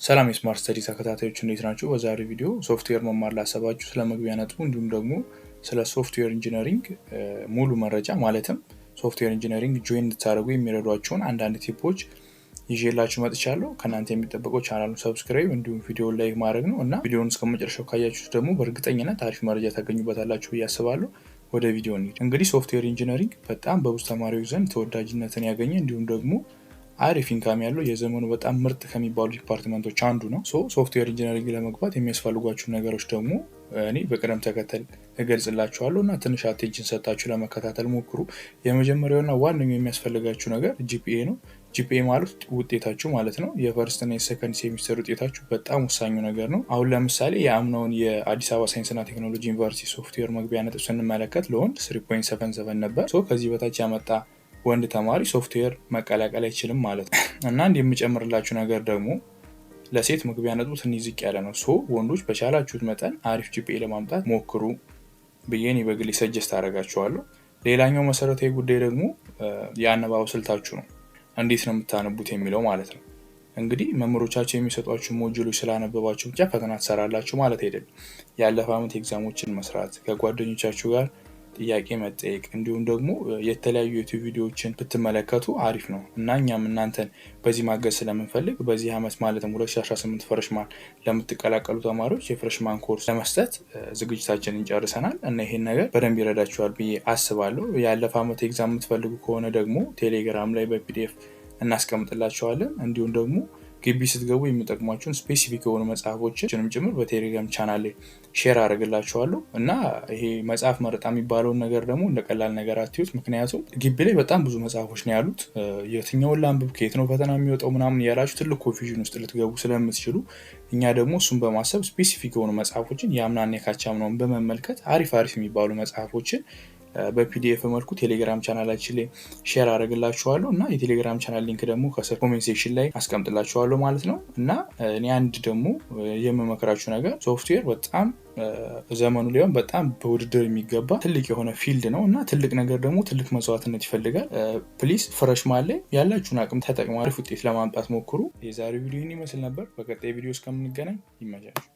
ሰላም የስማርት ስተዲ ተከታታዮች እንዴት ናችሁ? በዛሬው ቪዲዮ ሶፍትዌር መማር ላሰባችሁ ስለ መግቢያ ነጥቡ እንዲሁም ደግሞ ስለ ሶፍትዌር ኢንጂነሪንግ ሙሉ መረጃ ማለትም ሶፍትዌር ኢንጂነሪንግ ጆይን እንድታደርጉ የሚረዷቸውን አንዳንድ ቲፖች ይዤላችሁ መጥቻለሁ። ከእናንተ የሚጠበቀው ቻናሉን ሰብስክራይብ እንዲሁም ቪዲዮውን ላይክ ማድረግ ነው እና ቪዲዮውን እስከመጨረሻው ካያችሁት ደግሞ በእርግጠኝነት አሪፍ መረጃ ታገኙበታላችሁ ብዬ አስባለሁ። ወደ ቪዲዮ እንሂድ። እንግዲህ ሶፍትዌር ኢንጂነሪንግ በጣም በብዙ ተማሪዎች ዘንድ ተወዳጅነትን ያገኘ እንዲሁም ደግሞ አሪፍ ኢንካም ያለው የዘመኑ በጣም ምርጥ ከሚባሉ ዲፓርትመንቶች አንዱ ነው። ሶፍትዌር ኢንጂነሪንግ ለመግባት የሚያስፈልጓችሁ ነገሮች ደግሞ እኔ በቅደም ተከተል እገልጽላችኋለሁ እና ትንሽ አቴንሽን ሰጣችሁ ለመከታተል ሞክሩ። የመጀመሪያውና ዋነኛው የሚያስፈልጋችሁ ነገር ጂፒኤ ነው። ጂፒኤ ማለት ውጤታችሁ ማለት ነው። የፈርስት እና የሰከንድ ሴሚስተር ውጤታችሁ በጣም ወሳኙ ነገር ነው። አሁን ለምሳሌ የአምናውን የአዲስ አበባ ሳይንስና ቴክኖሎጂ ዩኒቨርሲቲ ሶፍትዌር መግቢያ ነጥብ ስንመለከት ለወንድ 3.77 ነበር። ከዚህ በታች ያመጣ ወንድ ተማሪ ሶፍትዌር መቀላቀል አይችልም ማለት ነው። እና እንዲህ የምጨምርላችሁ ነገር ደግሞ ለሴት መግቢያ ነጥቡ ትንሽ ዝቅ ያለ ነው። ወንዶች በቻላችሁት መጠን አሪፍ ጂፒኤ ለማምጣት ሞክሩ ብዬ እኔ በግሌ ሰጀስት አደርጋችኋለሁ። ሌላኛው መሰረታዊ ጉዳይ ደግሞ የአነባበብ ስልታችሁ ነው። እንዴት ነው የምታነቡት የሚለው ማለት ነው። እንግዲህ መምህሮቻችሁ የሚሰጧችሁ ሞጁሎች ስላነበባችሁ ብቻ ፈተና ትሰራላችሁ ማለት አይደለም። ያለፈ ዓመት ኤግዛሞችን መስራት፣ ከጓደኞቻችሁ ጋር ጥያቄ መጠየቅ እንዲሁም ደግሞ የተለያዩ ዩቲዩብ ቪዲዮዎችን ብትመለከቱ አሪፍ ነው እና እኛም እናንተን በዚህ ማገዝ ስለምንፈልግ በዚህ ዓመት ማለትም 2018 ፍሬሽማን ለምትቀላቀሉ ተማሪዎች የፍሬሽማን ኮርስ ለመስጠት ዝግጅታችንን ጨርሰናል እና ይሄን ነገር በደንብ ይረዳችኋል ብዬ አስባለሁ። ያለፈ ዓመት ኤግዛም የምትፈልጉ ከሆነ ደግሞ ቴሌግራም ላይ በፒዲኤፍ እናስቀምጥላችኋለን። እንዲሁም ደግሞ ግቢ ስትገቡ የሚጠቅሟችሁን ስፔሲፊክ የሆኑ መጽሐፎችንም ጭምር በቴሌግራም ቻናል ላይ ሼር አደርግላችኋለሁ እና ይሄ መጽሐፍ መረጣ የሚባለውን ነገር ደግሞ እንደ ቀላል ነገር አትዩት። ምክንያቱም ግቢ ላይ በጣም ብዙ መጽሐፎች ነው ያሉት። የትኛውን ላንብብ፣ ከየት ነው ፈተና የሚወጣው ምናምን ያላችሁ ትልቅ ኮንፊዥን ውስጥ ልትገቡ ስለምትችሉ እኛ ደግሞ እሱን በማሰብ ስፔሲፊክ የሆኑ መጽሐፎችን የአምናና የካቻምናውን በመመልከት አሪፍ የሚባሉ መጽሐፎችን በፒዲኤፍ መልኩ ቴሌግራም ቻናላችን ላይ ሼር አደርግላችኋለሁ እና የቴሌግራም ቻናል ሊንክ ደግሞ ከስር ኮሜንት ሴክሽን ላይ አስቀምጥላችኋለሁ ማለት ነው። እና እኔ አንድ ደግሞ የምመክራችሁ ነገር ሶፍትዌር በጣም ዘመኑ ላይ በጣም በውድድር የሚገባ ትልቅ የሆነ ፊልድ ነው እና ትልቅ ነገር ደግሞ ትልቅ መስዋዕትነት ይፈልጋል። ፕሊዝ ፍሬሽማን ላይ ያላችሁን አቅም ተጠቅማችሁ አሪፍ ውጤት ለማምጣት ሞክሩ። የዛሬው ቪዲዮ ይመስል ነበር። በቀጣይ ቪዲዮ እስከምንገናኝ ይመቻችሁ።